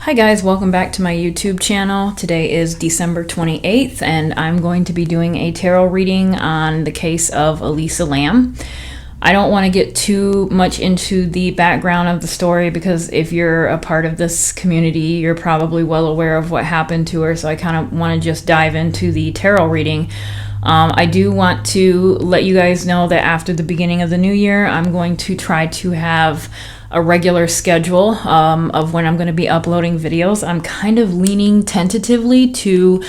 Hi guys, welcome back to my YouTube channel. Today is December 28th and I'm going to be doing a tarot reading on the case of Elisa Lam. I don't want to get too much into the background of the story because if you're a part of this community, you're probably well aware of what happened to her, so I kind of want to just dive into the tarot reading. I do want to let you guys know that after the beginning of the new year, I'm going to try to have a regular schedule of when I'm going to be uploading videos. I'm kind of leaning tentatively to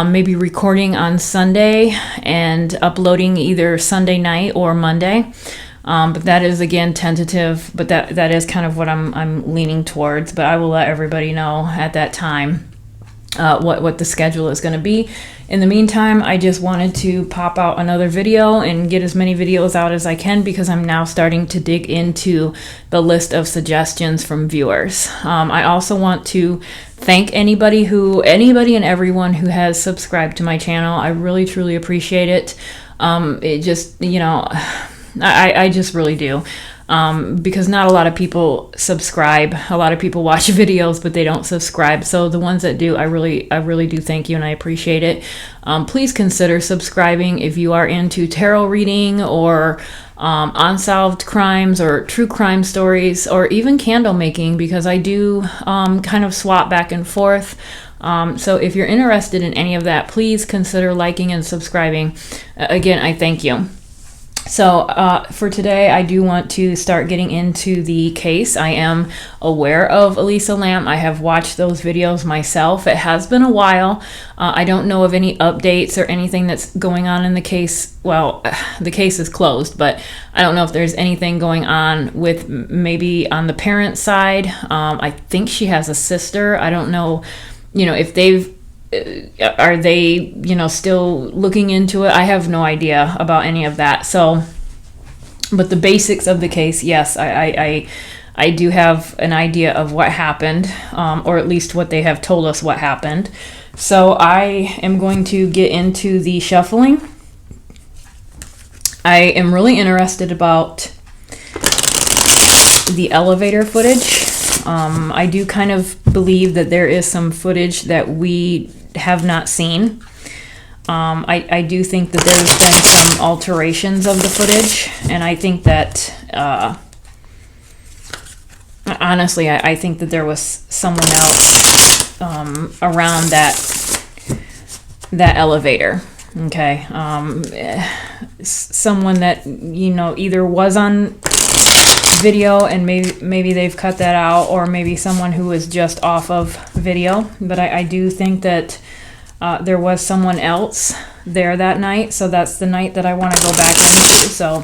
maybe recording on Sunday and uploading either Sunday night or Monday. But that is, again, tentative, but that is kind of what I'm leaning towards. But I will let everybody know at that time what the schedule is going to be. In the meantime, I just wanted to pop out another video and get as many videos out as I can because I'm now starting to dig into the list of suggestions from viewers. I also want to thank anybody and everyone who has subscribed to my channel. I really truly appreciate it. It just, I just really do. Because not a lot of people subscribe. A lot of people watch videos, but they don't subscribe. So the ones that do, I really do thank you and I appreciate it. Please consider subscribing if you are into tarot reading or unsolved crimes or true crime stories or even candle making, because I do kind of swap back and forth. So if you're interested in any of that, please consider liking and subscribing. Again, I thank you. So for today, I do want to start getting into the case. I am aware of Elisa Lam. I have watched those videos myself. It has been a while. I don't know of any updates or anything that's going on in the case. Well, the case is closed, but I don't know if there's anything going on with maybe on the parent side. I think she has a sister. I don't know, if are they, still looking into it? I have no idea about any of that. So, but the basics of the case, yes, I do have an idea of what happened, or at least what they have told us what happened. So I am going to get into the shuffling. I am really interested about the elevator footage. I do kind of believe that there is some footage that we have not seen. I do think that there's been some alterations of the footage, and I think that honestly, I think that there was someone else around that elevator. Okay, someone that either was on video and maybe they've cut that out, or maybe someone who was just off of video. But I do think that there was someone else there that night, so that's the night that I want to go back into. So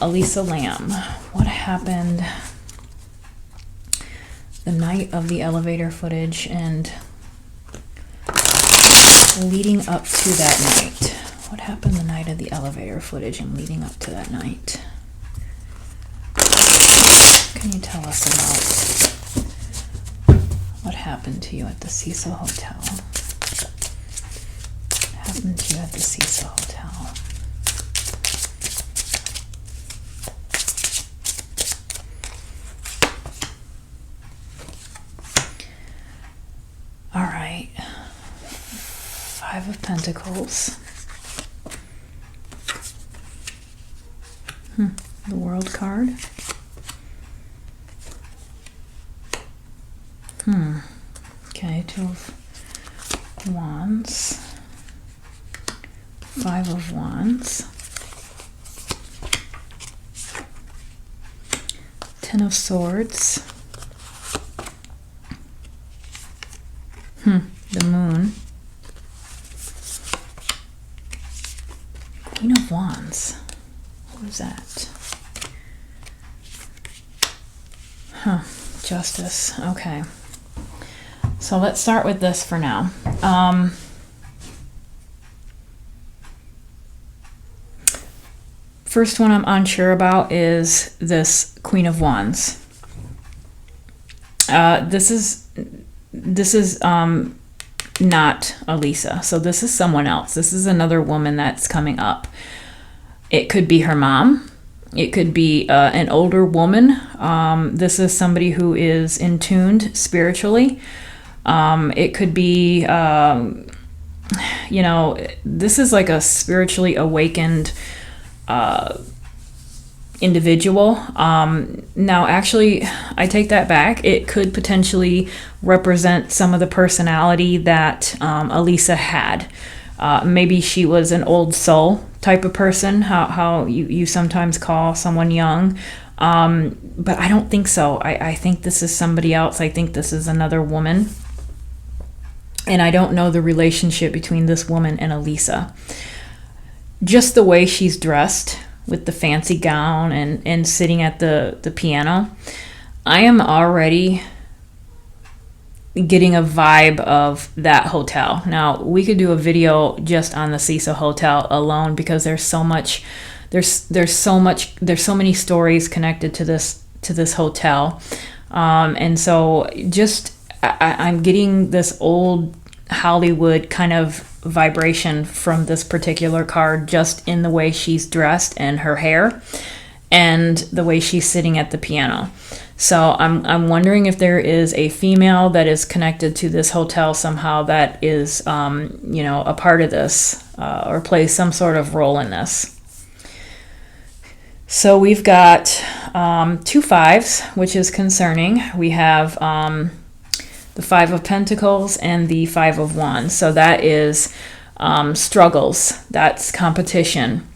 Elisa Lam, what happened the night of the elevator footage and leading up to that night? What happened the night of the elevator footage and leading up to that night? Can you tell us about what happened to you at the Cecil Hotel? What happened to you at the Cecil Hotel? All right. 5 of Pentacles. The World card. Okay, 2 of Wands, 5 of Wands, 10 of Swords, the Moon, Queen of Wands. What is that? Justice. Okay. So let's start with this for now. First one I'm unsure about is this Queen of Wands. This is not Elisa. So this is someone else. This is another woman that's coming up. It could be her mom. It could be an older woman. This is somebody who is in tuned spiritually. It could be, this is like a spiritually awakened individual. Now, actually, I take that back. It could potentially represent some of the personality that Elisa had. Maybe she was an old soul type of person, how you sometimes call someone young. But I don't think so. I think this is somebody else. I think this is another woman. And I don't know the relationship between this woman and Elisa. Just the way she's dressed with the fancy gown and sitting at the piano, I am already getting a vibe of that hotel. Now, we could do a video just on the Cecil Hotel alone, because there's so many stories connected to this hotel. And so just I'm getting this old Hollywood kind of vibration from this particular card, just in the way she's dressed and her hair and the way she's sitting at the piano. So I'm wondering if there is a female that is connected to this hotel somehow, that is a part of this or plays some sort of role in this. So we've got 2 5s, which is concerning. We have the 5 of Pentacles and the 5 of Wands. So that is struggles. That's competition.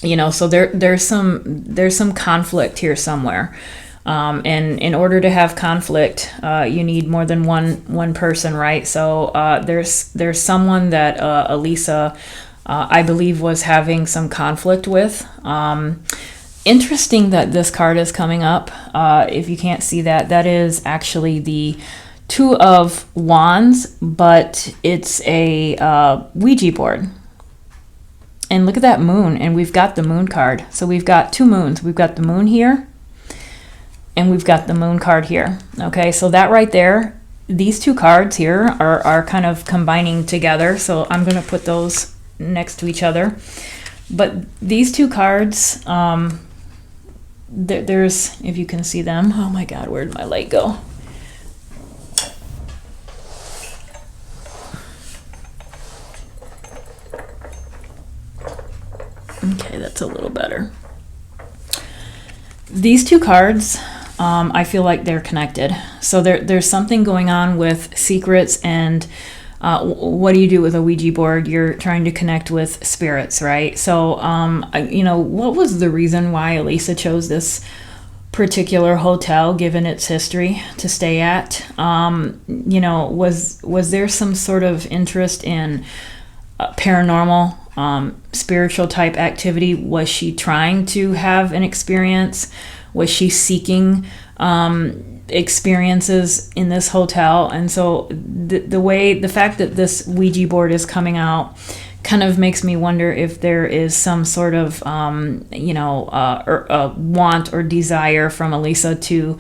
So there's some conflict here somewhere. And in order to have conflict, you need more than one person, right? So there's someone that Elisa, I believe, was having some conflict with. Interesting that this card is coming up. If you can't see that, that is actually the 2 of Wands, but it's a Ouija board. And look at that moon, and we've got the moon card. So we've got 2 moons. We've got the moon here, and we've got the moon card here. Okay, so that right there, these 2 cards here are kind of combining together. So I'm going to put those next to each other. But these 2 cards, there's, if you can see them, oh my God, where'd my light go? Okay, that's a little better. These 2 cards, I feel like they're connected. So there's something going on with secrets, and what do you do with a Ouija board? You're trying to connect with spirits, right? So, what was the reason why Elisa chose this particular hotel, given its history, to stay at? Was there some sort of interest in paranormal, spiritual type activity? Was she trying to have an experience? Was she seeking experiences in this hotel? And so the fact that this Ouija board is coming out kind of makes me wonder if there is some sort of want or desire from Elisa to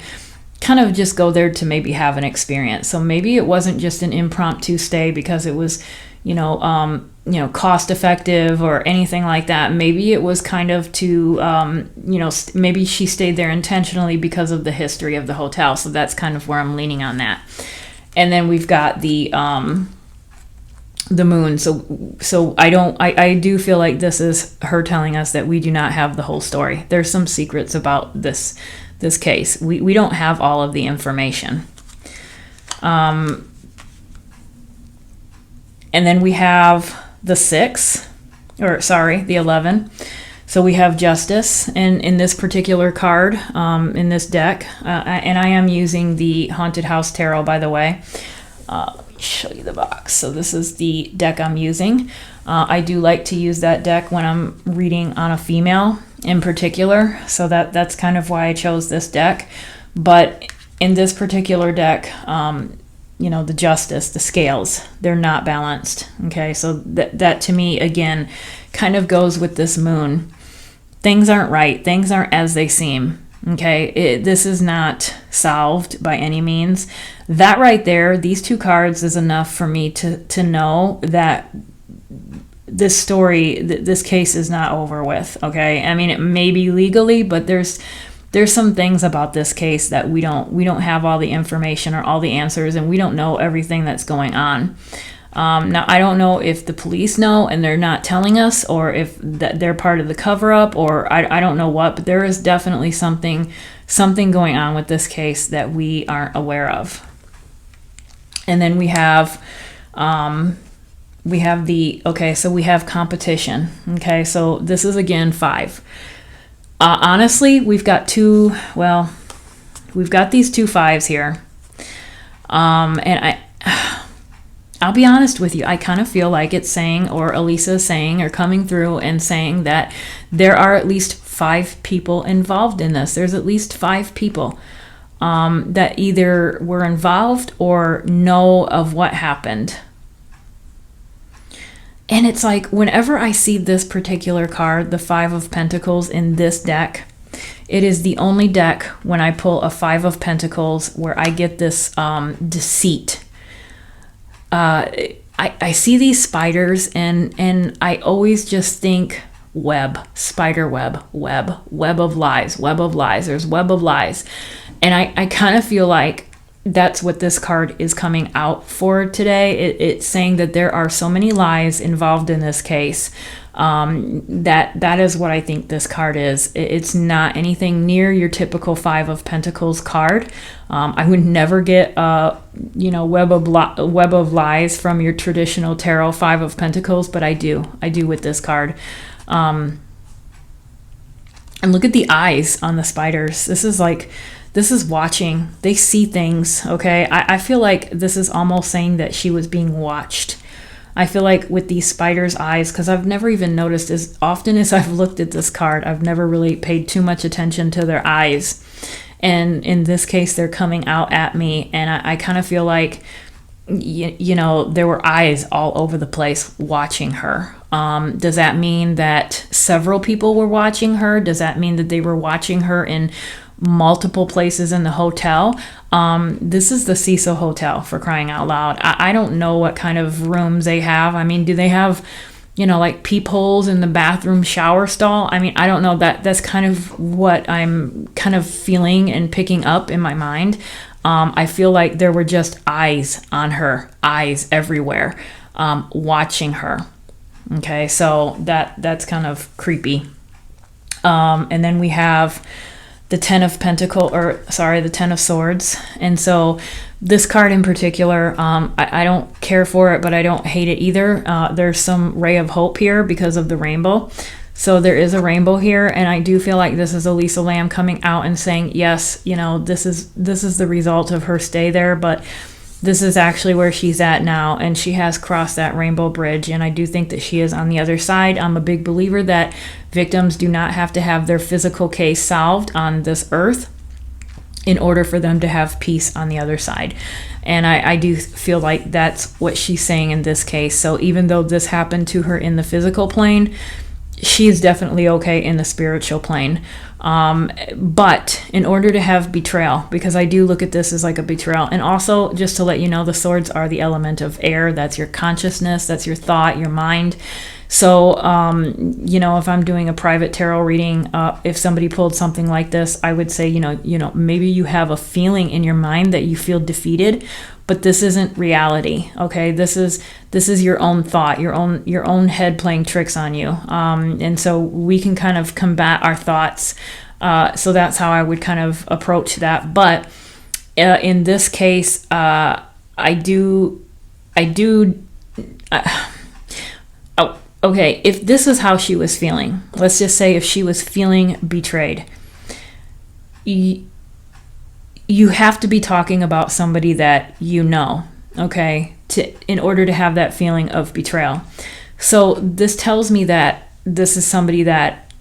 kind of just go there to maybe have an experience. So maybe it wasn't just an impromptu stay because it was cost effective or anything like that. Maybe it was kind of to, maybe she stayed there intentionally because of the history of the hotel. So that's kind of where I'm leaning on that. And then we've got the moon. So I do feel like this is her telling us that we do not have the whole story. There's some secrets about this case. We don't have all of the information. And then we have the 11. So we have Justice in this particular card, in this deck. And I am using the Haunted House Tarot, by the way. Let me show you the box. So this is the deck I'm using. I do like to use that deck when I'm reading on a female in particular. So that's kind of why I chose this deck. But in this particular deck, the Justice, the scales, they're not balanced. Okay, so that to me, again, kind of goes with this moon. Things aren't right. Things aren't as they seem. Okay, this is not solved by any means. That right there, these 2 cards is enough for me to know that this story, this case is not over with, okay? I mean, it may be legally, but there's some things about this case that we don't have all the information or all the answers, and we don't know everything that's going on. Now, I don't know if the police know and they're not telling us, or if they're part of the cover-up, or I don't know what, but there is definitely something going on with this case that we aren't aware of. And then we have we have competition. Okay, so this is again 5. Honestly, we've got these 2 5s here. And I'll be honest with you, I kind of feel like it's saying, or Elisa saying, or coming through and saying that there are at least 5 people involved in this. There's at least 5 people that either were involved or know of what happened. And it's like, whenever I see this particular card, the 5 of Pentacles in this deck, it is the only deck when I pull a 5 of Pentacles where I get this deceit. I see these spiders and I always just think spider web of lies. There's web of lies. And I kind of feel like that's what this card is coming out for today. It's saying that there are so many lies involved in this case. That is what I think this card is. It's not anything near your typical 5 of Pentacles card. I would never get web of lies from your traditional tarot 5 of Pentacles, but I do with this card. And look at the eyes on the spiders. This is watching. They see things, okay? I feel like this is almost saying that she was being watched. I feel like with these spiders' eyes, because I've never even noticed, as often as I've looked at this card, I've never really paid too much attention to their eyes. And in this case, they're coming out at me, and I kind of feel like, there were eyes all over the place watching her. Does that mean that several people were watching her? Does that mean that they were watching her in multiple places in the hotel? This is the Cecil Hotel, for crying out loud. I don't know what kind of rooms they have. I mean, do they have, like peepholes in the bathroom shower stall? I mean, I don't know. That's kind of what I'm kind of feeling and picking up in my mind. I feel like there were just eyes on her, eyes everywhere, watching her. Okay, so that's kind of creepy. And then we have the 10 of the 10 of Swords. And so this card in particular, I don't care for it, but I don't hate it either. There's some ray of hope here because of the rainbow. So there is a rainbow here, and I do feel like this is Elisa Lam coming out and saying, yes, this is the result of her stay there, but this is actually where she's at now, and she has crossed that rainbow bridge, and I do think that she is on the other side. I'm a big believer that victims do not have to have their physical case solved on this earth in order for them to have peace on the other side. And I do feel like that's what she's saying in this case. So even though this happened to her in the physical plane, she's definitely okay in the spiritual plane. But in order to have betrayal, because I do look at this as like a betrayal, and also just to let you know, the swords are the element of air. That's your consciousness, that's your thought, your mind. So, if I'm doing a private tarot reading, if somebody pulled something like this, I would say, maybe you have a feeling in your mind that you feel defeated, but this isn't reality. Okay, this is your own thought, your own head playing tricks on you. And so we can kind of combat our thoughts. So that's how I would kind of approach that. But in this case, okay, if this is how she was feeling, let's just say if she was feeling betrayed, you have to be talking about somebody that okay, in order to have that feeling of betrayal. So this tells me that this is somebody that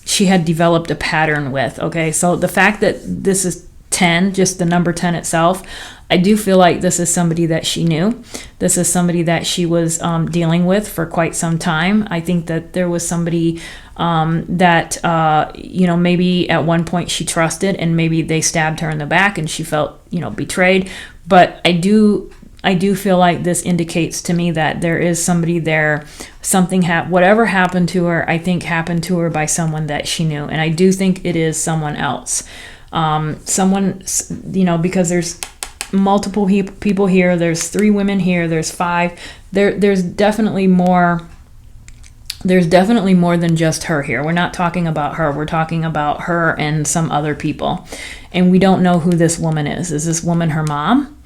she had developed a pattern with, okay? So the fact that this is 10, just the number 10 itself, I do feel like this is somebody that she knew. This is somebody that she was dealing with for quite some time. I think that there was somebody that maybe at one point she trusted, and maybe they stabbed her in the back and she felt betrayed. But I do I do feel like this indicates to me that there is somebody there. Whatever happened to her, I think happened to her by someone that she knew. And I do think it is someone else. Someone, because there's multiple people here. There's 3 women here. There's 5. There's definitely more. There's definitely more than just her here. We're not talking about her. We're talking about her and some other people. And we don't know who this woman is. Is this woman her mom?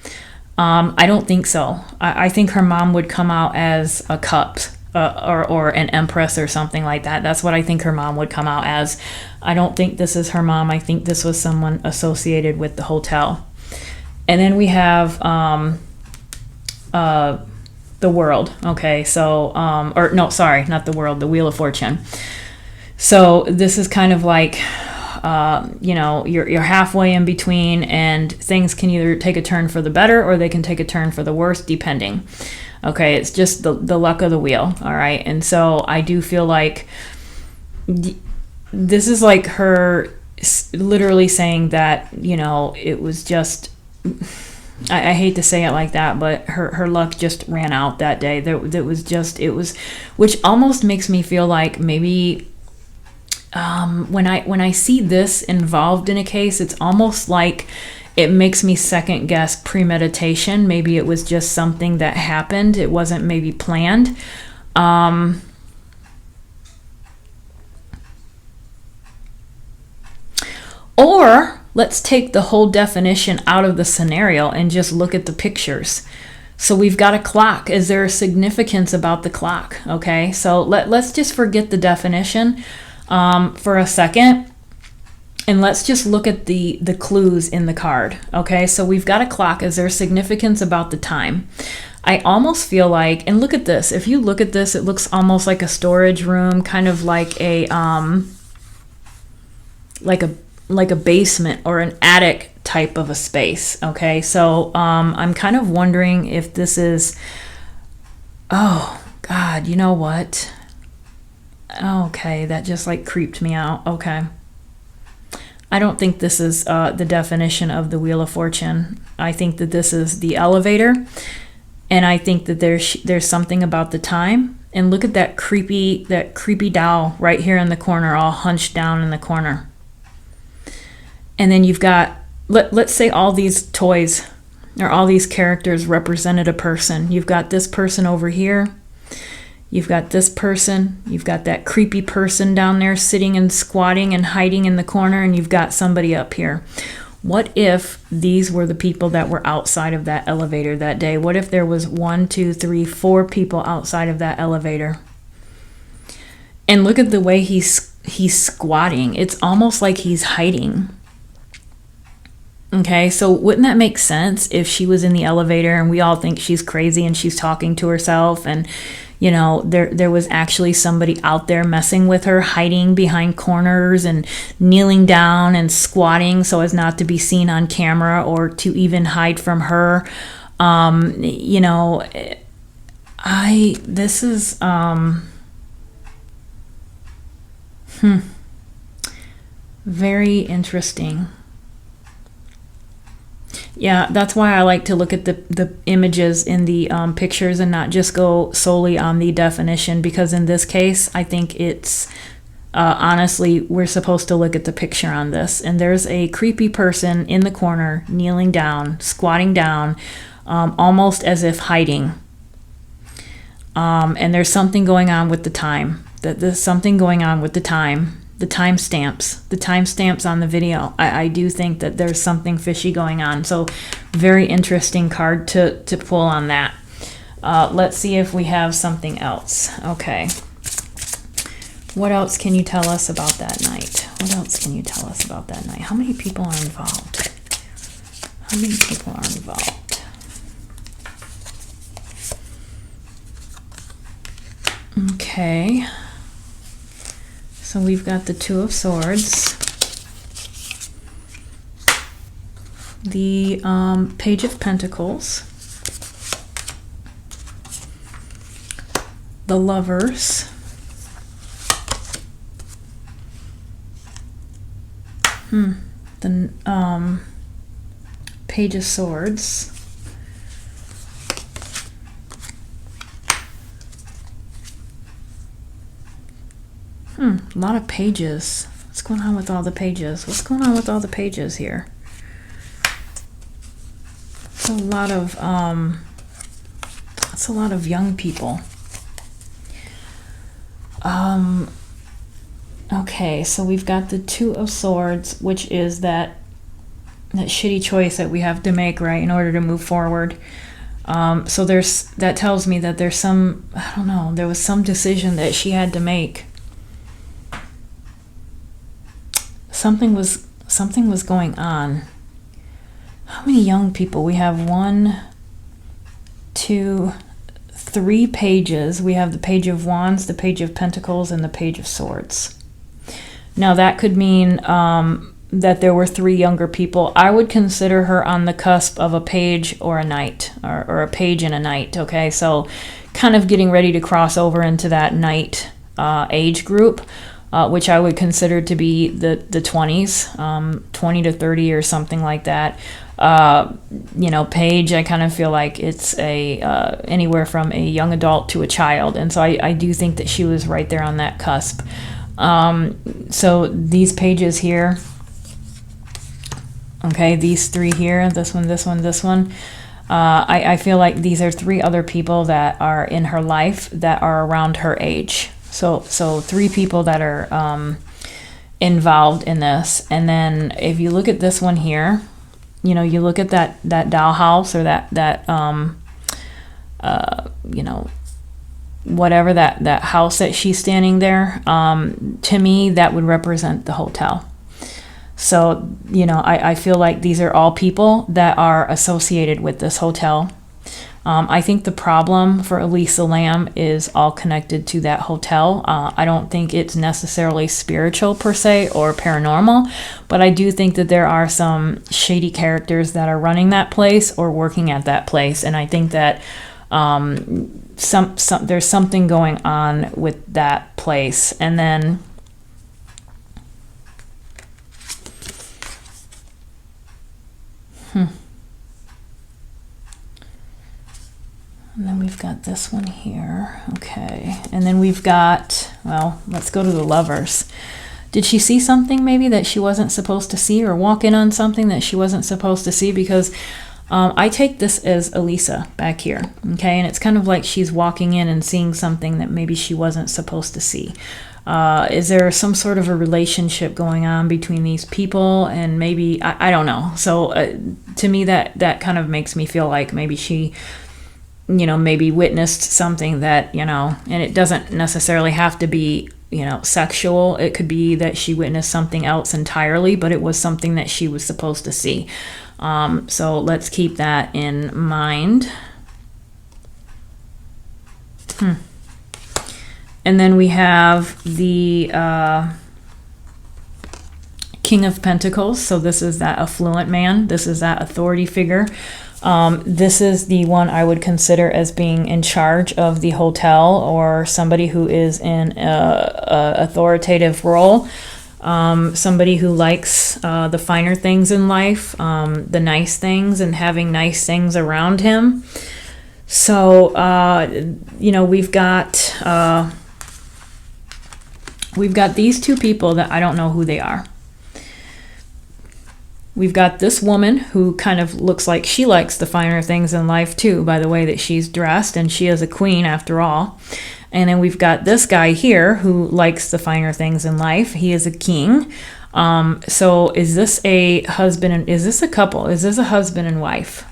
I don't think so. I think her mom would come out as a cup or an empress or something like that. That's what I think her mom would come out as. I don't think this is her mom. I think this was someone associated with the hotel. And then we have the world. Okay, so, or no, sorry, not the world, the Wheel of Fortune. So this is kind of like, you're halfway in between, and things can either take a turn for the better or they can take a turn for the worse, depending. Okay, it's just the luck of the wheel. All right, and so I do feel like this is like her literally saying that, it was just, I hate to say it like that, but her luck just ran out that day. Which almost makes me feel like maybe when I see this involved in a case, it's almost like it makes me second guess premeditation. Maybe it was just something that happened. It wasn't maybe planned. Or let's take the whole definition out of the scenario and just look at the pictures. So we've got a clock. Is there a significance about the clock? Okay, so let's just forget the definition for a second, and let's just look at the clues in the card. Okay, so we've got a clock. Is there significance about the time? I almost feel like, and look at this. If you look at this, it looks almost like a storage room, kind of like a basement or an attic type of a space. Okay, so I'm kind of wondering if this is, oh God, you know what? Okay, that just like creeped me out. Okay, I don't think this is the definition of the Wheel of Fortune. I think that this is the elevator, and I think that there's something about the time. And look at that creepy doll right here in the corner, all hunched down in the corner. And then you've got, let's say all these toys or all these characters represented a person. You've got this person over here. You've got this person. You've got that creepy person down there sitting and squatting and hiding in the corner. And you've got somebody up here. What if these were the people that were outside of that elevator that day? What if there was 1, 2, 3, 4 people outside of that elevator? And look at the way he's squatting. It's almost like he's hiding. Okay, so wouldn't that make sense if she was in the elevator and we all think she's crazy and she's talking to herself, and there was actually somebody out there messing with her, hiding behind corners and kneeling down and squatting so as not to be seen on camera or to even hide from her. This is very interesting. Yeah, that's why I like to look at the images in the pictures and not just go solely on the definition, because in this case, I think it's, honestly, we're supposed to look at the picture on this. And there's a creepy person in the corner, kneeling down, squatting down, almost as if hiding. And there's something going on with the time. There's something going on with the time. The timestamps on the video. I do think that there's something fishy going on. So very interesting card to pull on that. Let's see if we have something else. Okay. What else can you tell us about that night? What else can you tell us about that night? How many people are involved? How many people are involved? Okay. So we've got the Two of Swords, the Page of Pentacles, the Lovers, the Page of Swords, A lot of pages. What's going on with all the pages? What's going on with all the pages here? It's a lot of young people. Okay, so we've got the Two of Swords, which is that shitty choice that we have to make, right, in order to move forward. So that tells me that there's some, I don't know, there was some decision that she had to make. Something was going on. How many young people? We have 1, 2, 3 pages. We have the Page of Wands, the Page of Pentacles, and the Page of Swords. Now that could mean that there were 3 younger people. I would consider her on the cusp of a page or a knight, or a page and a knight, okay? So kind of getting ready to cross over into that knight age group, which I would consider to be the 20s, 20 to 30 or something like that. Page, I kind of feel like it's anywhere from a young adult to a child. And so I do think that she was right there on that cusp. So these pages here, okay, these 3 here, this one, this one, this one, I feel like these are 3 other people that are in her life that are around her age. So 3 people that are involved in this. And then if you look at this one here, you look at that dollhouse, or that whatever that house that she's standing there, to me that would represent the hotel. So I feel like these are all people that are associated with this hotel. I think the problem for Elisa Lam is all connected to that hotel. I don't think it's necessarily spiritual per se or paranormal, but I do think that there are some shady characters that are running that place or working at that place, and I think that there's something going on with that place. And then and then we've got this one here. Okay. And then we've got, well, let's go to the Lovers. Did she see something maybe that she wasn't supposed to see, or walk in on something that she wasn't supposed to see? Because I take this as Elisa back here, okay? And it's kind of like she's walking in and seeing something that maybe she wasn't supposed to see. Is there some sort of a relationship going on between these people? And maybe, I don't know. So to me, that kind of makes me feel like maybe she, maybe witnessed something that, and it doesn't necessarily have to be, sexual. It could be that she witnessed something else entirely, but it was something that she was supposed to see. So let's keep that in mind. And then we have the King of Pentacles. So this is that affluent man. This is that authority figure. This is the one I would consider as being in charge of the hotel, or somebody who is in a authoritative role. Somebody who likes the finer things in life, the nice things, and having nice things around him. So, we've got these 2 people that I don't know who they are. We've got this woman who kind of looks like she likes the finer things in life too, by the way that she's dressed, and she is a queen after all. And then we've got this guy here who likes the finer things in life. He is a king. So is this a husband and is this a couple? Is this a husband and wife?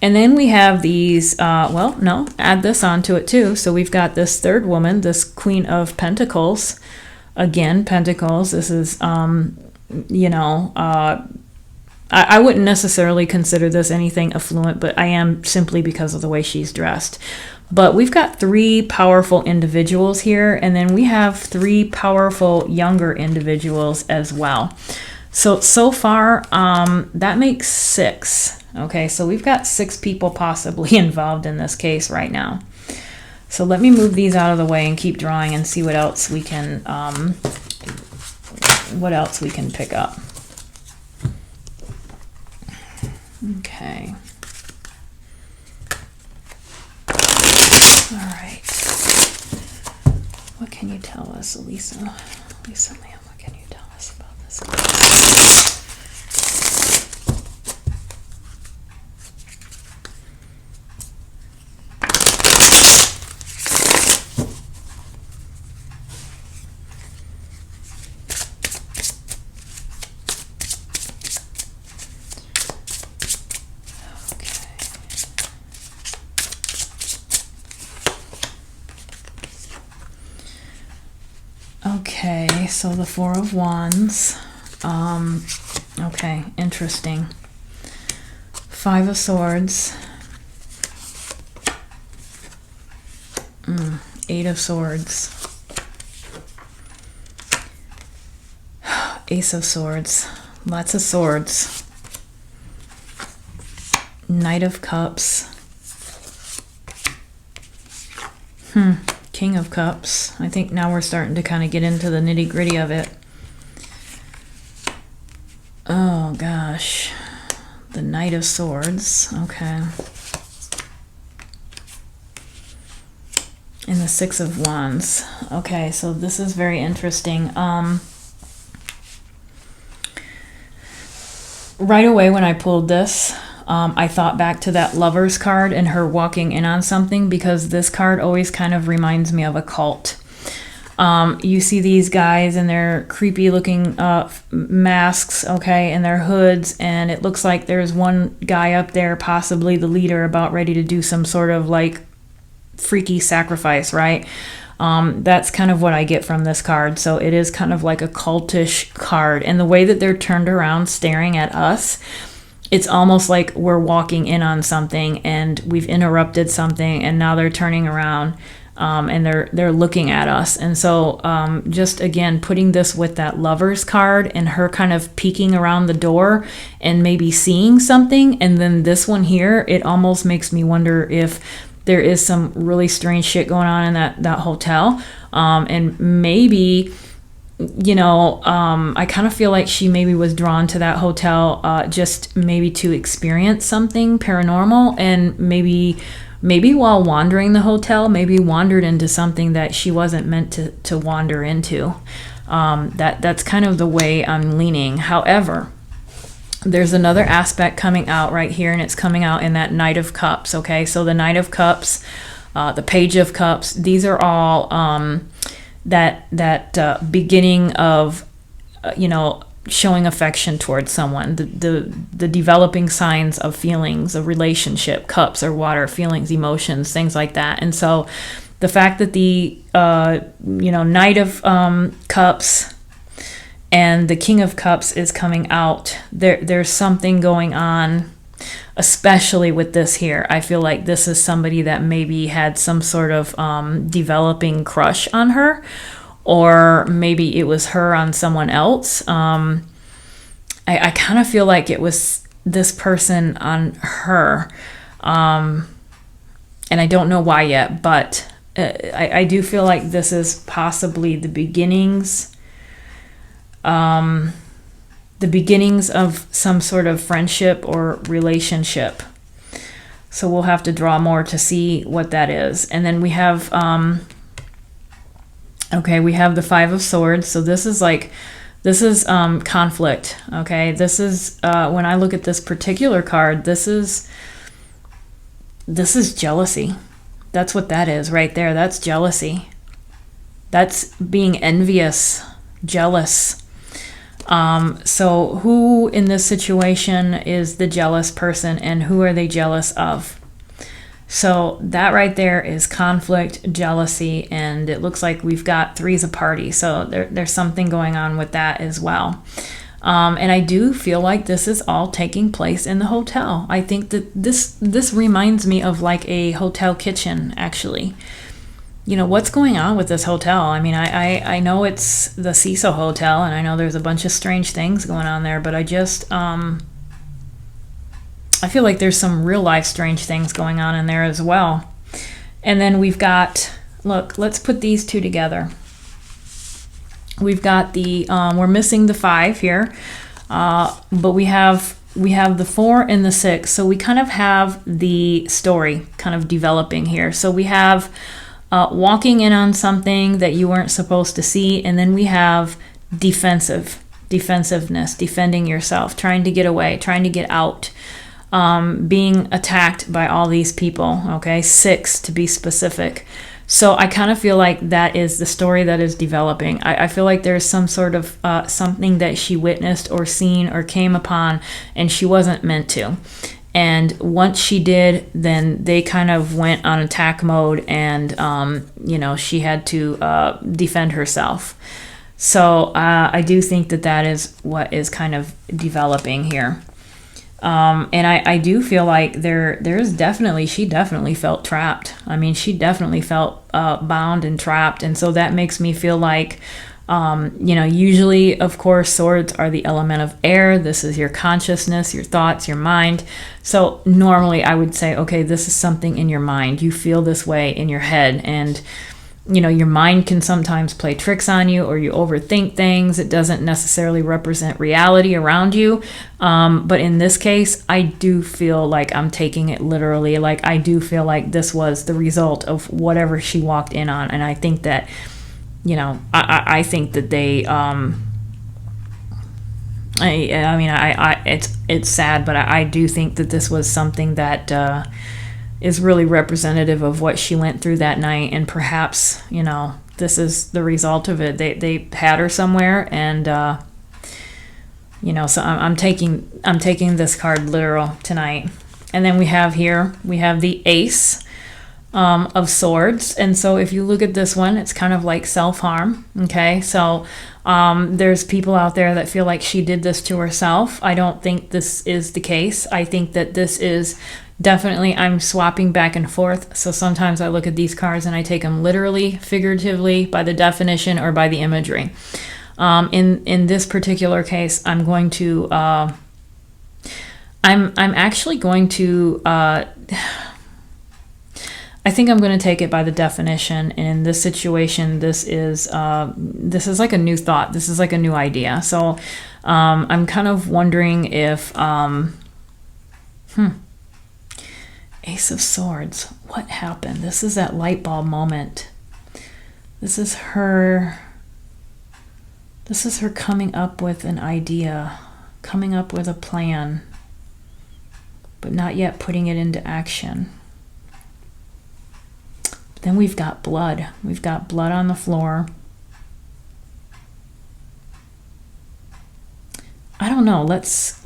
And then we have these, add this onto it too. So we've got this 3rd woman, this Queen of Pentacles. Again, Pentacles. This is, I wouldn't necessarily consider this anything affluent, but I am simply because of the way she's dressed. But we've got 3 powerful individuals here, and then we have 3 powerful younger individuals as well. So far, that makes 6. Okay, so we've got 6 people possibly involved in this case right now. So let me move these out of the way and keep drawing and see what else we can pick up. Okay. All right. What can you tell us, Elisa? Elisa Lamb, what can you tell us about this? Okay, so the Four of Wands. Okay, interesting. Five of Swords. Eight of Swords. Ace of Swords. Lots of swords. Knight of Cups. King of Cups. I think now we're starting to kind of get into the nitty-gritty of it. Oh gosh. The Knight of Swords. Okay. And the Six of Wands. Okay, so this is very interesting. Right away when I pulled this, I thought back to that Lovers card and her walking in on something, because this card always kind of reminds me of a cult. You see these guys in their creepy looking masks, okay, and their hoods, and it looks like there's one guy up there, possibly the leader, about ready to do some sort of like freaky sacrifice, right? That's kind of what I get from this card. So it is kind of like a cultish card, and the way that they're turned around staring at us, it's almost like we're walking in on something and we've interrupted something, and now they're turning around and they're looking at us. And so just again putting this with that Lovers card and her kind of peeking around the door and maybe seeing something, and then this one here, it almost makes me wonder if there is some really strange shit going on in that hotel, and maybe, you know, I kind of feel like she maybe was drawn to that hotel just maybe to experience something paranormal, and maybe while wandering the hotel, maybe wandered into something that she wasn't meant to wander into. That's kind of the way I'm leaning. However, there's another aspect coming out right here, and it's coming out in that Knight of Cups. Okay, so the Knight of Cups, the Page of Cups, these are all that beginning of showing affection towards someone, the developing signs of feelings, of relationship. Cups are water, feelings, emotions, things like that. And so the fact that the Knight of Cups and the King of Cups is coming out, there's something going on, especially with this here. I feel like this is somebody that maybe had some sort of developing crush on her, or maybe it was her on someone else. I kind of feel like it was this person on her, and I don't know why yet, but I do feel like this is possibly the beginnings of some sort of friendship or relationship. So we'll have to draw more to see what that is. And then we have we have the Five of Swords. So this is conflict. Okay, this is when I look at this particular card, this is jealousy. That's what that is right there. That's jealousy. That's being envious, jealous. So who in this situation is the jealous person, and who are they jealous of? So that right there is conflict, jealousy, and it looks like we've got threes of party. So there's something going on with that as well. And I do feel like this is all taking place in the hotel. I think that this reminds me of like a hotel kitchen, actually. You know, what's going on with this hotel? I mean, I know it's the Cecil Hotel, and I know there's a bunch of strange things going on there, but I just, I feel like there's some real life strange things going on in there as well. And then we've got, look, let's put these two together. We've got the, we're missing the 5 here, but we have the 4 and the 6. So we kind of have the story kind of developing here. So we have walking in on something that you weren't supposed to see. And then we have defensiveness, defending yourself, trying to get away, trying to get out, being attacked by all these people, okay? 6 to be specific. So I kind of feel like that is the story that is developing. I feel like there's some sort of something that she witnessed or seen or came upon, and she wasn't meant to. And once she did, then they kind of went on attack mode, and she had to defend herself. So I do think that is what is kind of developing here. And I do feel like she definitely felt trapped. I mean, she definitely felt bound and trapped. And so that makes me feel like, usually, of course, swords are the element of air. This is your consciousness, your thoughts, your mind. So normally I would say, okay, this is something in your mind. You feel this way in your head, and your mind can sometimes play tricks on you, or you overthink things. It doesn't necessarily represent reality around you. But in this case, I do feel like I'm taking it literally. Like, I do feel like this was the result of whatever she walked in on. And I think that, I think that they, it's sad, but I do think that this was something that, is really representative of what she went through that night, and perhaps this is the result of it. They had her somewhere, and so I'm taking this card literal tonight. And then we have the Ace of Swords, and so if you look at this one, it's kind of like self-harm. Okay, so there's people out there that feel like she did this to herself. I don't think this is the case. I think that this is definitely, I'm swapping back and forth. So sometimes I look at these cards and I take them literally, figuratively, by the definition, or by the imagery. In this particular case, I'm going to I'm actually going to I think I'm going to take it by the definition. And in this situation, this is like a new thought. This is like a new idea. So I'm kind of wondering if Ace of Swords, what happened? This is that light bulb moment. This is her coming up with an idea, coming up with a plan, but not yet putting it into action. But then we've got blood. We've got blood on the floor. I don't know. Let's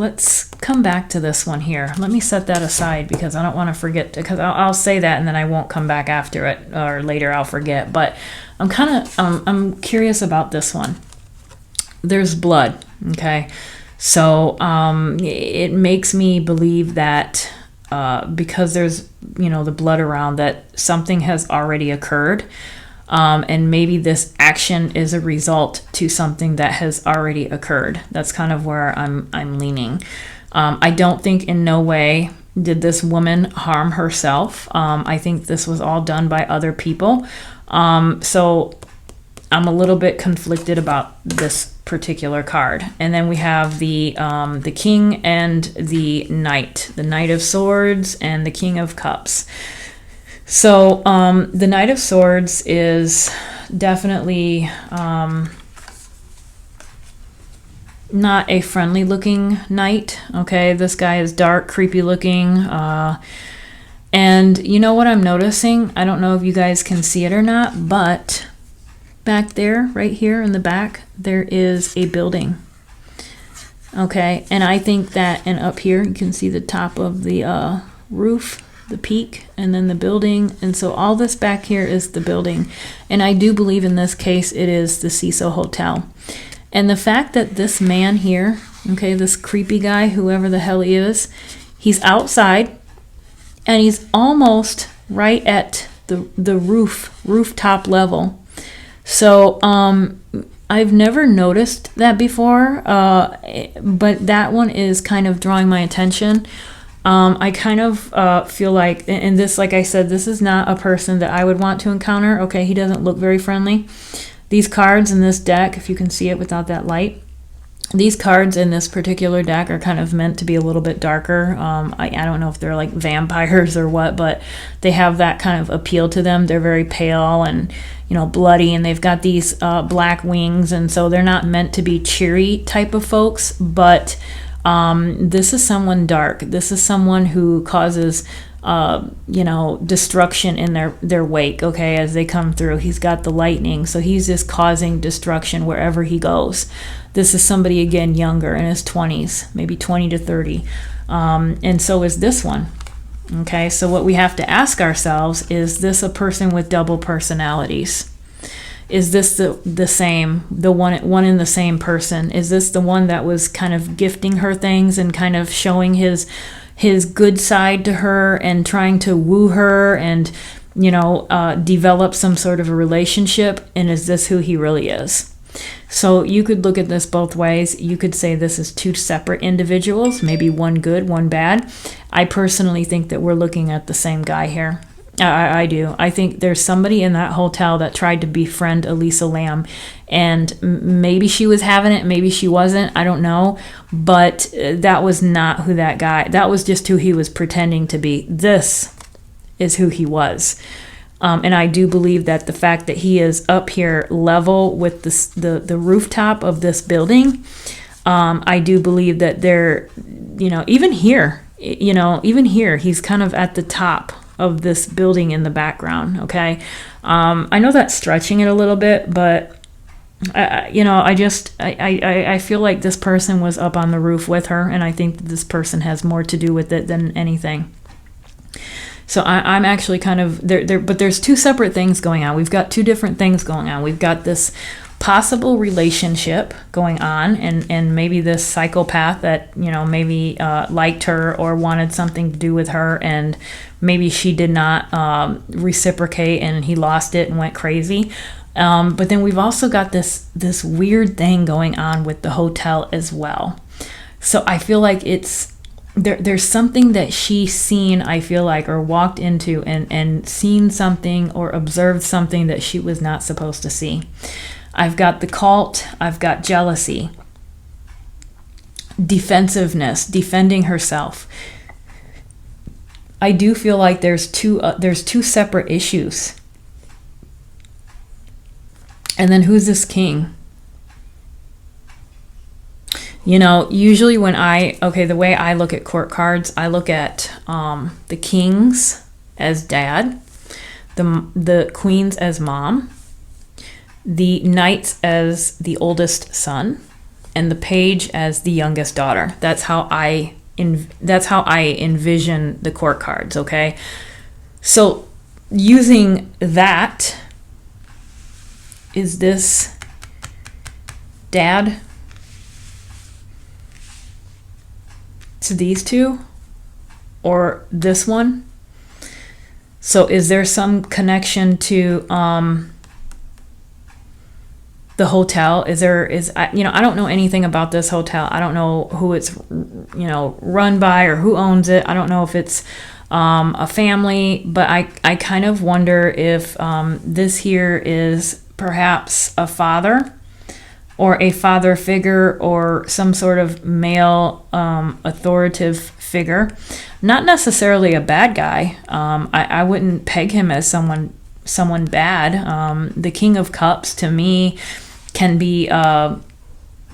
come back to this one here. Let me set that aside because I don't want to forget, because I'll say that and then I won't come back after it, or later I'll forget. But I'm curious about this one. There's blood. Okay, so it makes me believe that because there's the blood around, that something has already occurred. And maybe this action is a result to something that has already occurred. That's kind of where I'm leaning. I don't think in no way did this woman harm herself. I think this was all done by other people. So I'm a little bit conflicted about this particular card. And then we have the King and the Knight of Swords and the King of Cups. So the Knight of Swords is definitely not a friendly looking knight. Okay, this guy is dark, creepy looking. And you know what I'm noticing? I don't know if you guys can see it or not, but back there, right here in the back, there is a building. Okay, and I think that, and up here, you can see the top of the roof, the peak, and then the building. And so all this back here is the building. And I do believe in this case it is the Cecil Hotel. And the fact that this man here, okay, this creepy guy, whoever the hell he is, he's outside and he's almost right at the rooftop level. So I've never noticed that before, but that one is kind of drawing my attention. I kind of feel like, and this, like I said, this is not a person that I would want to encounter. Okay, he doesn't look very friendly. These cards in this deck, if you can see it without that light, These cards in this particular deck are kind of meant to be a little bit darker. I don't know if they're like vampires or what, but they have that kind of appeal to them. They're very pale and, you know, bloody, and they've got these black wings, and so they're not meant to be cheery type of folks, but this is someone dark. This is someone who causes you know, destruction in their wake, okay, as they come through. He's got the lightning, so he's just causing destruction wherever he goes. This is somebody, again, younger, in his 20s, maybe 20 to 30. And so is this one. Okay, so what we have to ask ourselves, is this a person with double personalities? Is this the same, the one in the same person? Is this the one that was kind of gifting her things and kind of showing his good side to her and trying to woo her and, you know, develop some sort of a relationship? And is this who he really is? So you could look at this both ways. You could say this is two separate individuals, maybe one good, one bad. I personally think that we're looking at the same guy here. I do. I think there's somebody in that hotel that tried to befriend Elisa Lam, and maybe she was having it, maybe she wasn't, I don't know, but that was not who that guy, that was just who he was pretending to be. This is who he was. And I do believe that the fact that he is up here level with the rooftop of this building, I do believe that they're, you know, even here, he's kind of at the top of this building in the background, okay? I know that's stretching it a little bit, but I feel like this person was up on the roof with her, and I think that this person has more to do with it than anything. So I'm actually kind of there, but there's two separate things going on. We've got two different things going on. We've got this possible relationship going on, and maybe this psychopath that, you know, maybe liked her or wanted something to do with her, and maybe she did not reciprocate, and he lost it and went crazy. But then we've also got this weird thing going on with the hotel as well. So I feel like there's something that she's seen, I feel like, or walked into and seen something or observed something that she was not supposed to see. I've got the cult, I've got jealousy, defensiveness, defending herself. I do feel like there's two separate issues. And then who's this king? You know, usually when the way I look at court cards, I look at the kings as dad, the queens as mom, the knights as the oldest son, and the page as the youngest daughter. That's how I envision the court cards, okay? So using that, is this dad to these two, or this one? So is there some connection to the hotel? I don't know anything about this hotel. I don't know who it's, you know, run by or who owns it. I don't know if it's a family, but I kind of wonder if this here is perhaps a father or a father figure or some sort of male authoritative figure. Not necessarily a bad guy. I wouldn't peg him as someone bad. The King of Cups, to me, can be,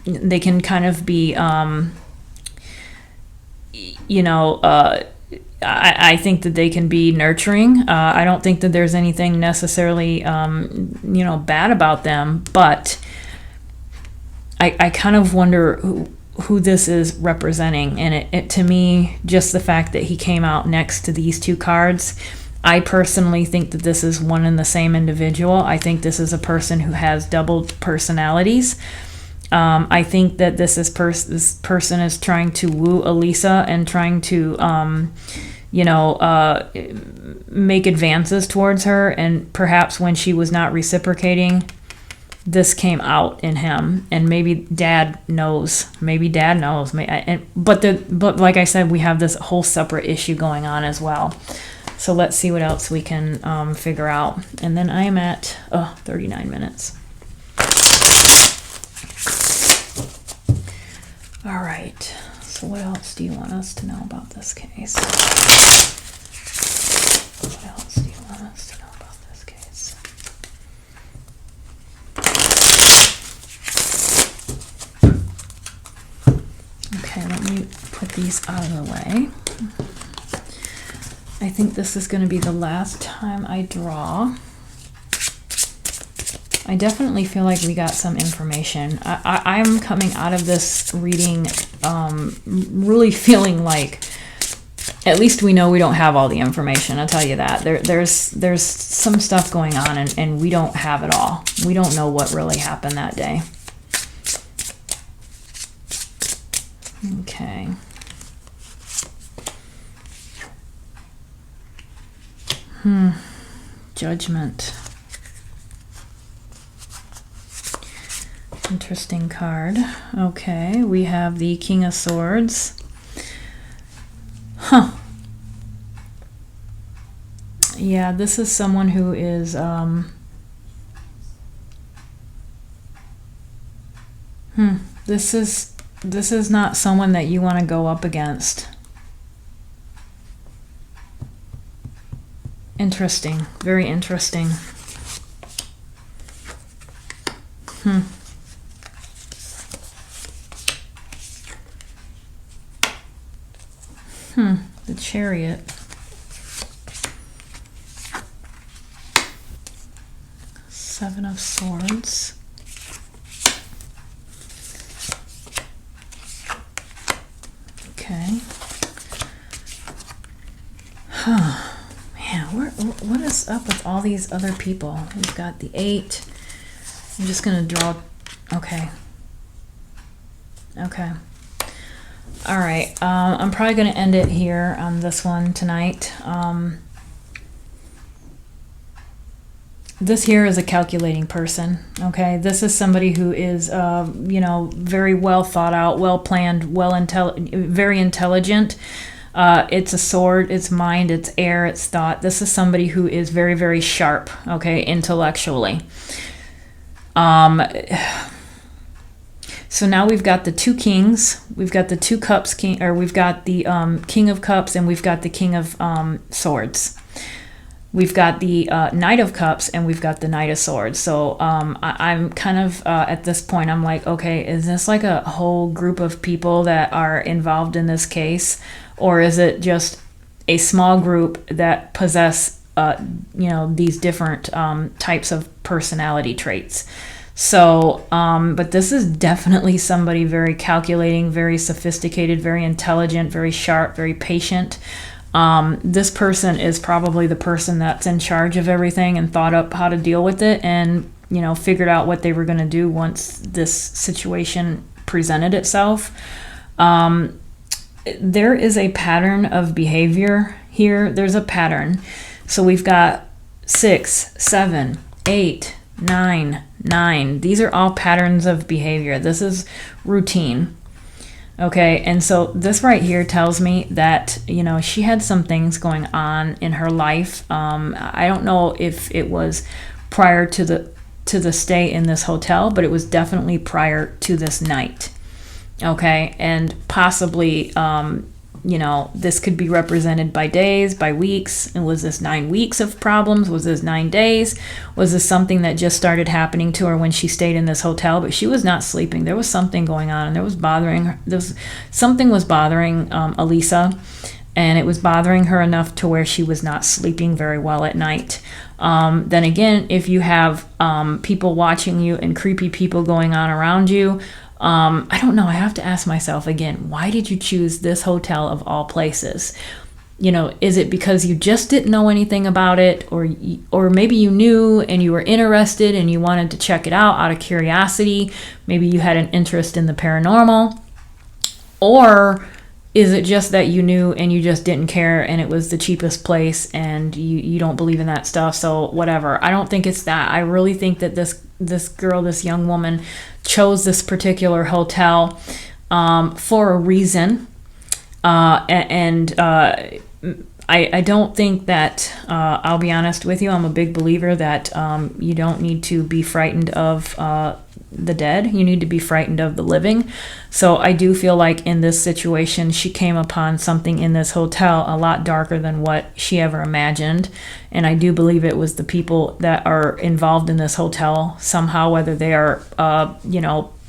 they can kind of be, I think that they can be nurturing. I don't think that there's anything necessarily, bad about them, but I kind of wonder who this is representing. And it to me, just the fact that he came out next to these two cards, I personally think that this is one and the same individual. I think this is a person who has double personalities. I think that this person is trying to woo Elisa and trying to, make advances towards her. And perhaps when she was not reciprocating, this came out in him. And maybe Dad knows. But like I said, we have this whole separate issue going on as well. So let's see what else we can figure out. And then I am at 39 minutes. All right, so what else do you want us to know about this case? What else do you want us to know about this case? Okay, let me put these out of the way. I think this is going to be the last time I draw. I definitely feel like we got some information. I'm coming out of this reading really feeling like at least we know we don't have all the information. I'll tell you that. There's some stuff going on and we don't have it all. We don't know what really happened that day. Okay. Judgment. Interesting card. Okay, we have the King of Swords. Huh. Yeah, this is someone who is this is not someone that you want to go up against. Interesting. Very interesting. The Chariot. Seven of Swords. Okay. Man, what is up with all these other people? We've got the 8. I'm just gonna draw. Okay. Okay. All right. I'm probably gonna end it here on this one tonight. This here is a calculating person. Okay, this is somebody who is, very well thought out, well planned, very intelligent. It's a sword, it's mind, it's air, it's thought. This is somebody who is very, very sharp. Okay, intellectually. So now we've got the 2 kings, we've got the 2 cups king, or we've got the King of Cups, and we've got the King of Swords. We've got the Knight of Cups, and we've got the Knight of Swords. So I'm kind of, at this point, I'm like, okay, is this like a whole group of people that are involved in this case? Or is it just a small group that possess, these different types of personality traits? So, but this is definitely somebody very calculating, very sophisticated, very intelligent, very sharp, very patient. This person is probably the person that's in charge of everything and thought up how to deal with it and, figured out what they were going to do once this situation presented itself. There is a pattern of behavior here. There's a pattern. So we've got 6, 7, 8, 9, 9. These are all patterns of behavior. This is routine. Okay, and so this right here tells me that, she had some things going on in her life. I don't know if it was prior to the stay in this hotel, but it was definitely prior to this night. Okay, and possibly, this could be represented by days, by weeks. And was this 9 weeks of problems? Was this 9 days? Was this something that just started happening to her when she stayed in this hotel? But she was not sleeping. There was something going on, and there was bothering her. Something was bothering Elisa, and it was bothering her enough to where she was not sleeping very well at night. Then again, if you have people watching you and creepy people going on around you, I don't know. I have to ask myself again, why did you choose this hotel of all places? Is it because you just didn't know anything about it, or maybe you knew and you were interested and you wanted to check it out of curiosity? Maybe you had an interest in the paranormal, or is it just that you knew and you just didn't care and it was the cheapest place and you don't believe in that stuff, so whatever. I don't think it's that. I really think that this girl, this young woman, chose this particular hotel for a reason. And I don't think that, I'll be honest with you, I'm a big believer that you don't need to be frightened of the dead. You need to be frightened of the living. So I do feel like in this situation, she came upon something in this hotel a lot darker than what she ever imagined. And I do believe it was the people that are involved in this hotel somehow, whether they are,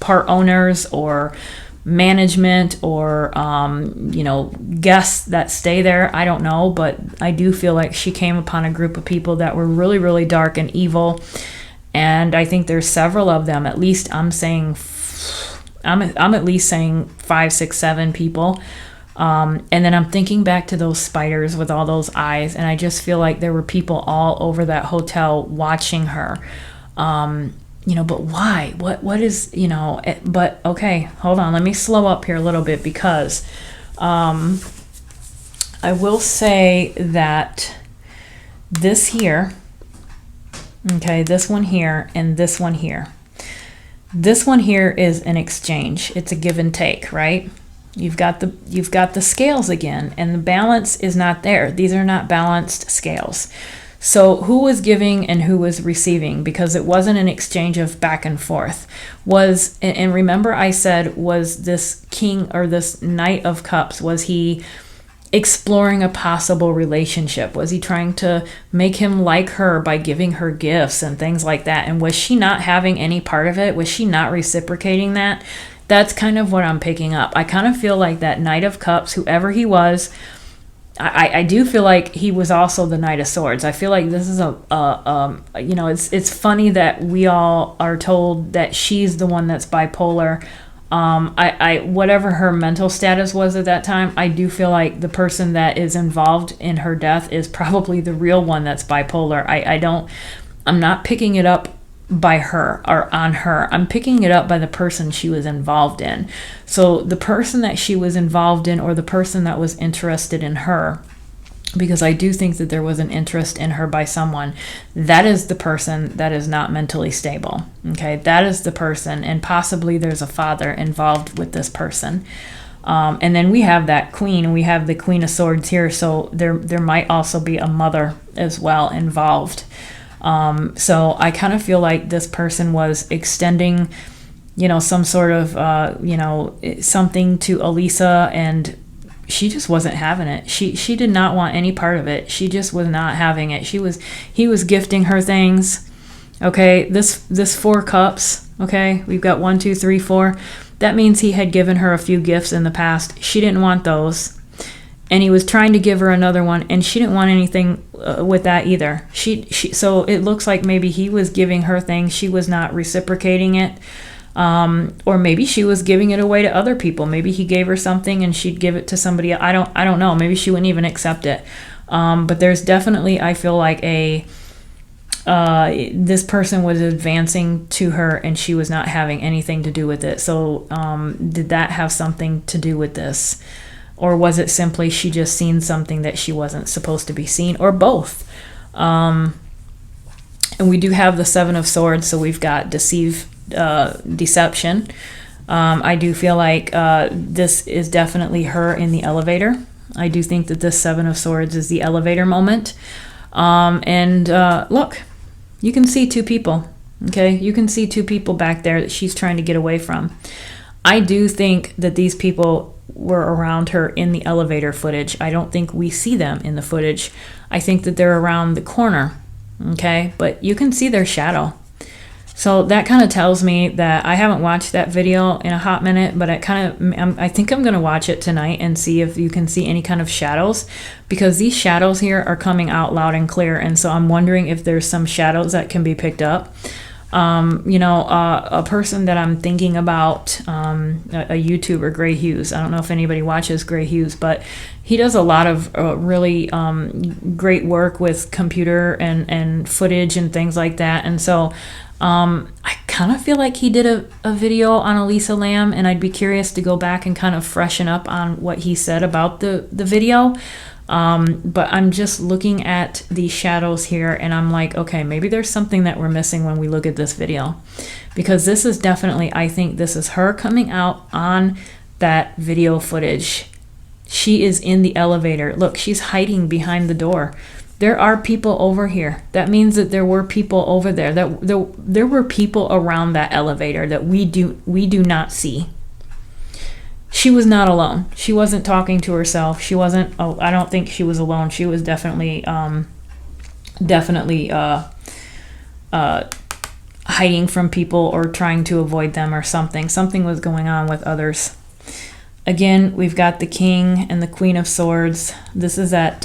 part owners or management or guests that stay there. I don't know, but I do feel like she came upon a group of people that were really, really dark and evil, and I think there's several of them. At least I'm at least saying 5, 6, 7 people. And then I'm thinking back to those spiders with all those eyes, and I just feel like there were people all over that hotel watching her. But why? What is, but okay, hold on. Let me slow up here a little bit, because I will say that this here, okay, this one here and this one here. This one here is an exchange. It's a give and take, right? You've got the scales again, and the balance is not there. These are not balanced scales. So who was giving and who was receiving? Because it wasn't an exchange of back and forth. And remember I said, was this king or this Knight of Cups, was he exploring a possible relationship? Was he trying to make him like her by giving her gifts and things like that? And was she not having any part of it? Was she not reciprocating that? That's kind of what I'm picking up. I kind of feel like that Knight of Cups, whoever he was, I do feel like he was also the Knight of Swords. I feel like this is it's funny that we all are told that she's the one that's bipolar. Whatever her mental status was at that time, I do feel like the person that is involved in her death is probably the real one that's bipolar. I'm not picking it up by her or on her. I'm picking it up by the person she was involved in. So the person that she was involved in, or the person that was interested in her, because I do think that there was an interest in her by someone, that is the person that is not mentally stable. Okay, that is the person, and possibly there's a father involved with this person. And then we have that queen, and we have the Queen of Swords here, so there might also be a mother as well involved. So I kind of feel like this person was extending, some sort of, something to Elisa, and she just wasn't having it. She did not want any part of it. She just was not having it. He was gifting her things. Okay, this 4 cups. Okay, we've got 1, 2, 3, 4. That means he had given her a few gifts in the past. She didn't want those. And he was trying to give her another one, and she didn't want anything with that either. So it looks like maybe he was giving her things, she was not reciprocating it, or maybe she was giving it away to other people. Maybe he gave her something and she'd give it to somebody. I don't know. Maybe she wouldn't even accept it. But there's definitely, I feel like this person was advancing to her, and she was not having anything to do with it. So did that have something to do with this? Or was it simply she just seen something that she wasn't supposed to be seeing, or both? And we do have the 7 of Swords, so we've got deception. I do feel like this is definitely her in the elevator. I do think that this 7 of Swords is the elevator moment. Look, you can see 2 people. Okay, you can see 2 people back there that she's trying to get away from. I do think that these people were around her in the elevator footage. I don't think we see them in the footage. I think that they're around the corner, okay? But you can see their shadow. So that kind of tells me that I haven't watched that video in a hot minute, but I think I'm going to watch it tonight and see if you can see any kind of shadows, because these shadows here are coming out loud and clear, and so I'm wondering if there's some shadows that can be picked up. A person that I'm thinking about, a YouTuber, Gray Hughes. I don't know if anybody watches Gray Hughes, but he does a lot of really great work with computer and footage and things like that. And so I kind of feel like he did a video on Elisa Lam, and I'd be curious to go back and kind of freshen up on what he said about the video. But I'm just looking at these shadows here, and I'm like, okay, maybe there's something that we're missing when we look at this video, because this is definitely, I think this is her coming out on that video footage, She is in the elevator. Look, she's hiding behind the door. There are people over here. That means that there were people over there. That there were people around that elevator that we do not see. She was not alone. She wasn't talking to herself. She wasn't. Oh, I don't think she was alone. She was definitely hiding from people or trying to avoid them or something. Something was going on with others. Again, we've got the King and the Queen of Swords. This is that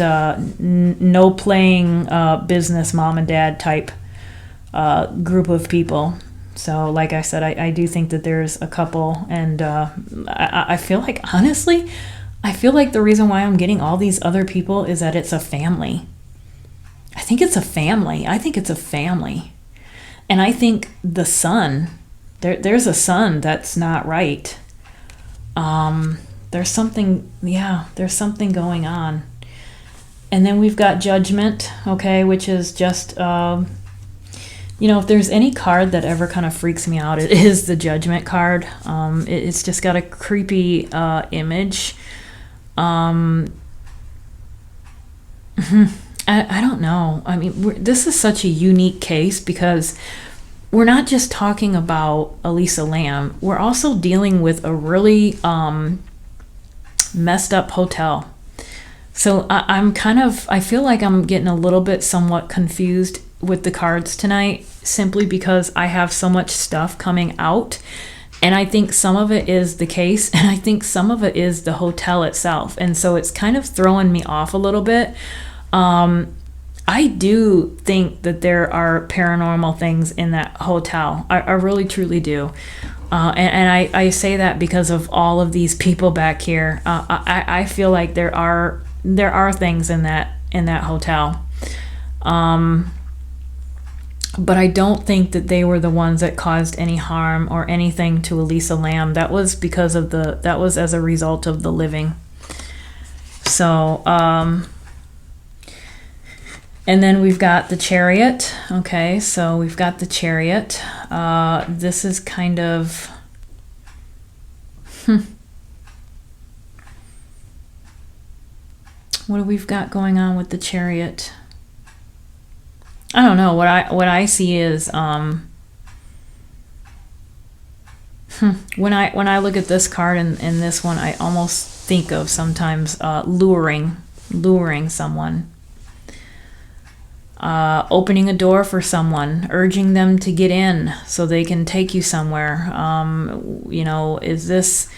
no playing business mom and dad type group of people. So like I said, I do think that there's a couple, and I feel like, honestly, I feel like the reason why I'm getting all these other people is that it's a family. I think it's a family. And I think the son, there's a son that's not right. There's something going on. And then we've got Judgment, okay, which is just, if there's any card that ever kind of freaks me out, it is the Judgment card. It's just got a creepy image. I don't know. I mean, this is such a unique case because we're not just talking about Elisa Lam. We're also dealing with a really messed up hotel. So I feel like I'm getting a little bit somewhat confused with the cards tonight, simply because I have so much stuff coming out. And I think some of it is the case, and I think some of it is the hotel itself. And so it's kind of throwing me off a little bit. I do think that there are paranormal things in that hotel. I really, truly do. And I say that because of all of these people back here. I feel like there are things in that hotel. But I don't think that they were the ones that caused any harm or anything to Elisa Lam. That was as a result of the living. So, and then we've got the Chariot. Okay, so we've got the Chariot. This is kind of... What do we've got going on with the Chariot? I don't know. What I see is when I look at this card and this one, I almost think of sometimes luring someone. Opening a door for someone, urging them to get in so they can take you somewhere. Is this,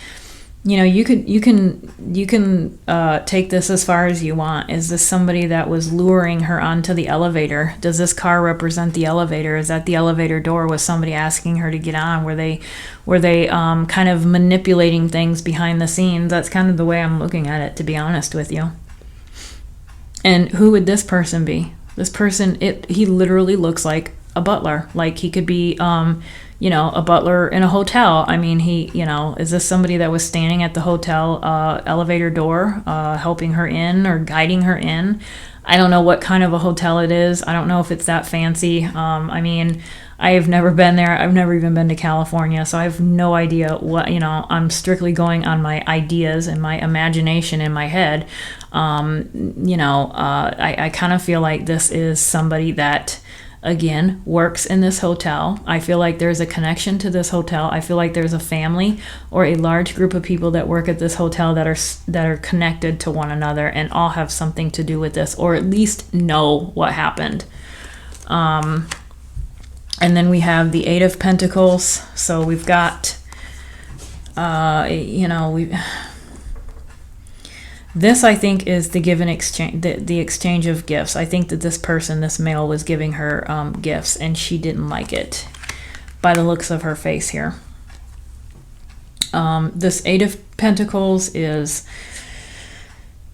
you can take this as far as you want. Is this somebody that was luring her onto the elevator? Does this car represent the elevator? Is that the elevator door? Was somebody asking her to get on? Were they kind of manipulating things behind the scenes? That's kind of the way I'm looking at it, to be honest with you. And who would this person be? This person, he literally looks like a butler. Like he could be, a butler in a hotel. I mean, is this somebody that was standing at the hotel elevator door, helping her in or guiding her in? I don't know what kind of a hotel it is. I don't know if it's that fancy. I mean, I have never been there. I've never even been to California, so I have no idea what, I'm strictly going on my ideas and my imagination in my head. I kind of feel like this is somebody that, again, works in this hotel. I feel like there's a connection to this hotel. I feel like there's a family or a large group of people that work at this hotel that are connected to one another and all have something to do with this, or at least know what happened. And then we have the Eight of Pentacles. So we've got, this, I think, is the give and exchange, the exchange of gifts. I think that this male, was giving her gifts, and she didn't like it by the looks of her face here. This Eight of Pentacles is,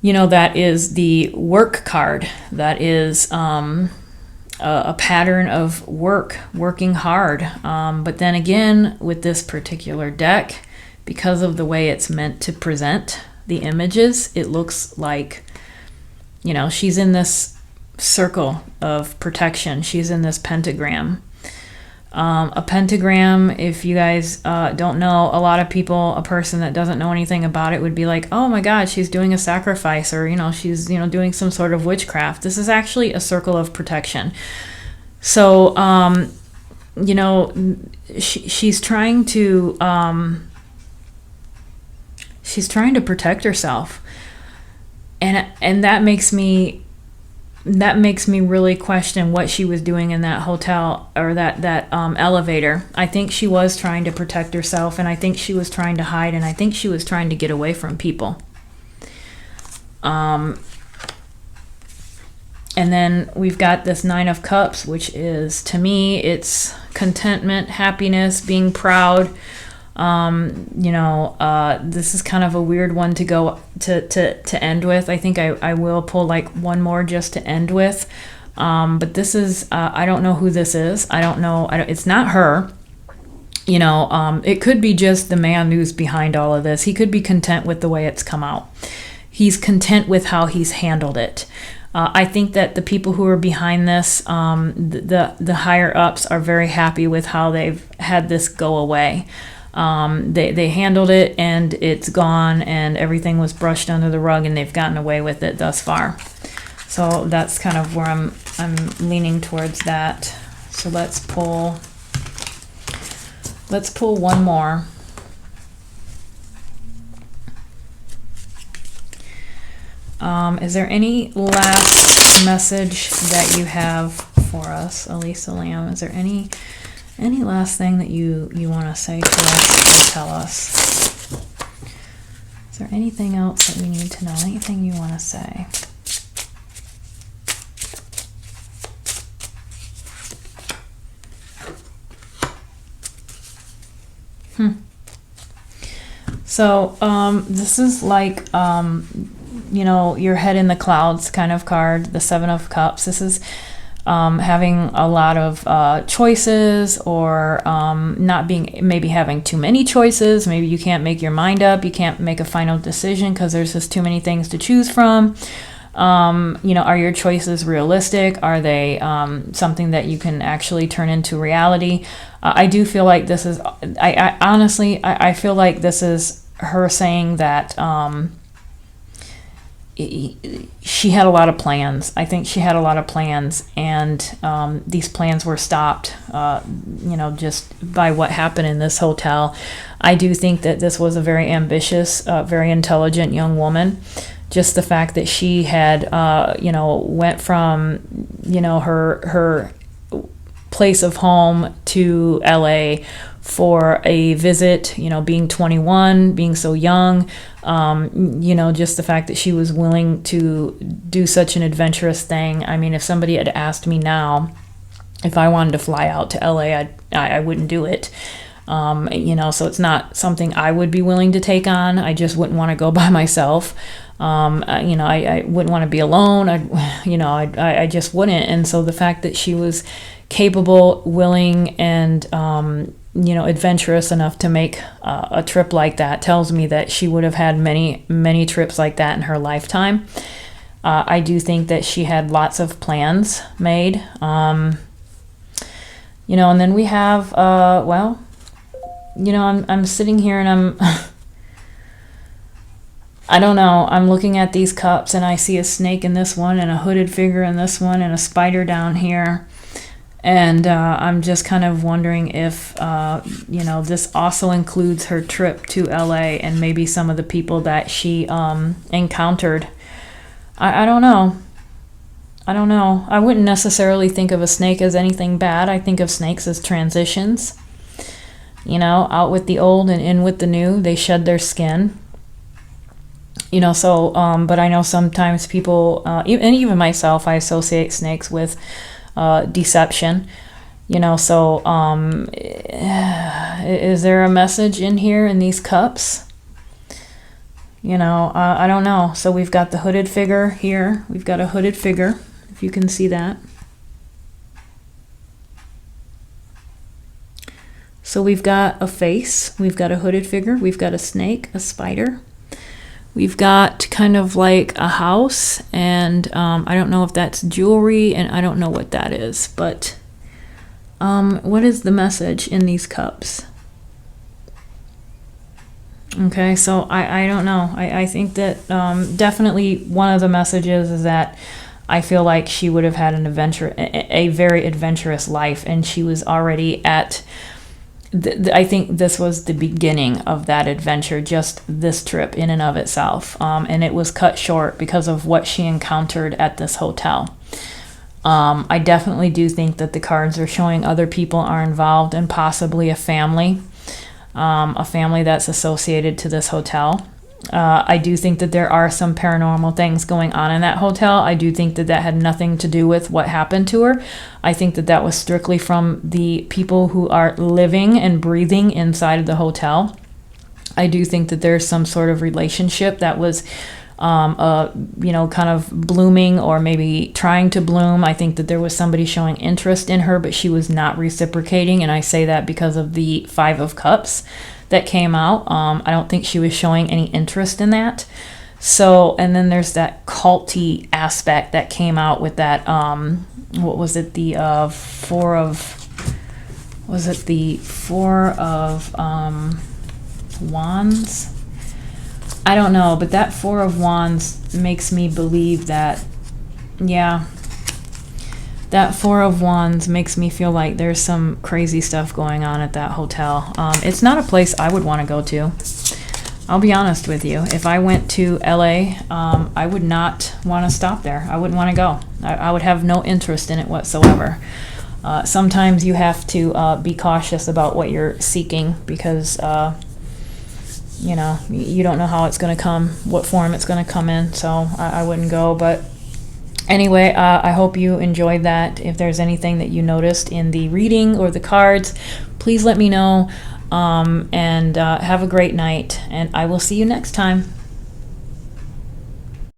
that is the work card. That is a pattern of working hard. But then again, with this particular deck, because of the way it's meant to present the images, it looks like, she's in this circle of protection. She's in this pentagram. A pentagram, if you guys don't know, a lot of people, a person that doesn't know anything about it would be like, oh my God, she's doing a sacrifice, or, she's, doing some sort of witchcraft. This is actually a circle of protection. So, she's trying to protect herself. And that makes me really question what she was doing in that hotel, or that elevator. I think she was trying to protect herself, and I think she was trying to hide, and I think she was trying to get away from people. And then we've got this 9 of Cups, which is, to me, it's contentment, happiness, being proud. This is kind of a weird one to go to end with. I think I will pull like one more just to end with. But this is, I don't know who this is. I don't know. It's not her. It could be just the man who's behind all of this. He could be content with the way it's come out. He's content with how he's handled it. I think that the people who are behind this, the higher ups, are very happy with how they've had this go away. They handled it, and it's gone, and everything was brushed under the rug, and they've gotten away with it thus far. So that's kind of where I'm leaning towards that. So let's pull one more. Is there any last message that you have for us, Elisa Lam? Is there any last thing that you want to say to us or tell us? Is there anything else that we need to know? Anything you want to say? So this is like your head in the clouds kind of card, the 7 of Cups. This is having a lot of choices, or maybe having too many choices. Maybe you can't make your mind up. You can't make a final decision because there's just too many things to choose from. Are your choices realistic? Are they something that you can actually turn into reality? I do feel like this is, I honestly feel like this is her saying that she had a lot of plans. I think she had a lot of plans, and these plans were stopped, just by what happened in this hotel. I do think that this was a very ambitious, very intelligent young woman. Just the fact that she had, went from, her place of home to LA for a visit, being 21, being so young, just the fact that she was willing to do such an adventurous thing. I mean, if somebody had asked me now if I wanted to fly out to LA, I wouldn't do it. So it's not something I would be willing to take on. I just wouldn't want to go by myself. I wouldn't want to be alone. I just wouldn't. And so the fact that she was capable, willing, and adventurous enough to make a trip like that tells me that she would have had many, many trips like that in her lifetime. I do think that she had lots of plans made. And then we have, I'm sitting here and I'm, I don't know, I'm looking at these cups and I see a snake in this one and a hooded figure in this one and a spider down here. And I'm just kind of wondering if, this also includes her trip to LA and maybe some of the people that she encountered. I don't know. I wouldn't necessarily think of a snake as anything bad. I think of snakes as transitions. Out with the old and in with the new. They shed their skin. But I know sometimes people, and even myself, I associate snakes with deception. Is there a message in here in these cups? I don't know. So we've got the hooded figure here. We've got a hooded figure, if you can see that. So we've got a face, we've got a hooded figure, we've got a snake, a spider. We've got kind of like a house, and I don't know if that's jewelry, and I don't know what that is, but What is the message in these cups? Okay, so I don't know. I think that definitely one of the messages is that I feel like she would have had a very adventurous life, and she was already at. I think this was the beginning of that adventure, just this trip in and of itself, and it was cut short because of what she encountered at this hotel. I definitely do think that the cards are showing other people are involved, and possibly a family that's associated to this hotel. I do think that there are some paranormal things going on in that hotel. I do think that had nothing to do with what happened to her. I think that was strictly from the people who are living and breathing inside of the hotel. I do think that there's some sort of relationship that was kind of blooming, or maybe trying to bloom. I think that there was somebody showing interest in her, but she was not reciprocating, and I say that because of the Five of Cups that came out. I don't think she was showing any interest in that. So, and then there's that culty aspect that came out with that, what was it, the Four of Wands? I don't know, but that Four of Wands makes me believe that, that Four of Wands makes me feel like there's some crazy stuff going on at that hotel. It's not a place I would want to go to. I'll be honest with you. If I went to LA, I would not want to stop there. I wouldn't want to go. I would have no interest in it whatsoever. Sometimes you have to be cautious about what you're seeking, because you don't know how it's going to come, what form it's going to come in, so I wouldn't go. But anyway, I hope you enjoyed that. If there's anything that you noticed in the reading or the cards, please let me know, and have a great night, and I will see you next time.